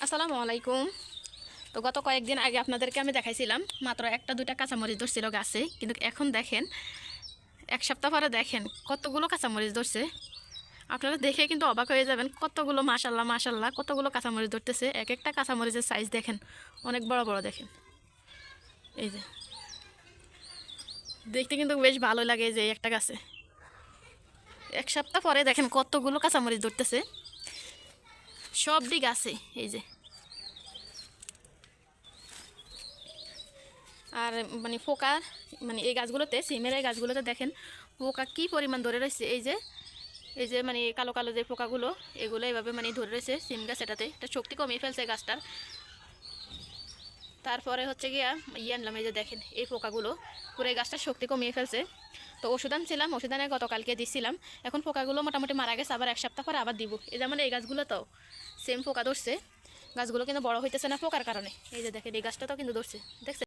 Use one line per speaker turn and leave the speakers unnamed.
আসসালামু আলাইকুম। তো গত কয়েকদিন আগে আপনাদেরকে আমি দেখাইছিলাম মাত্র একটা দুইটা কাঁচামরিচ ধরছিল গাছে, কিন্তু এখন দেখেন এক সপ্তাহ পরে দেখেন কতগুলো কাঁচামরিচ ধরছে। আপনারা দেখে কিন্তু অবাক হয়ে যাবেন, কতগুলো মাশাল্লাহ মাশাল্লাহ কতগুলো কাঁচামরিচ ধরতেছে। এক একটা কাঁচামরিচের সাইজ দেখেন অনেক বড় বড়। দেখেন এই যে দেখতে কিন্তু বেশ ভালো লাগে। যে একটা গাছে এক সপ্তাহ পরে দেখেন কতগুলো কাঁচামরিচ ধরতেছে সবটি গাছে। এই যে আর মানে পোকা, মানে এই গাছগুলোতে, সিমের এই গাছগুলোতে দেখেন পোকা কি পরিমাণ ধরে রয়েছে। এই যে মানে কালো কালো যে পোকাগুলো, এগুলো এইভাবে মানে ধরে রয়েছে সিম গাছ। এটাতে এটা শক্তি কমিয়ে ফেলছে গাছটার। তারপরে হচ্ছে গিয়া আনলাম, এই যে দেখেন এই পোকাগুলো পুরো এই গাছটার শক্তি কমিয়ে ফেলছে। তো ওষুধ আনছিলাম, ওষুধ আনে গতকালকে দিচ্ছিলাম। এখন পোকাগুলো মোটামুটি মারা গেছে, আবার এক সপ্তাহ পরে আবার দিব। এই যেমন এই গাছগুলো তো সেম পোকা ধরছে, গাছগুলো কিন্তু বড় হইতেছে না পোকার কারণে। এই যে দেখেন এই গাছটা তো কিন্তু ধরছে, দেখছেন।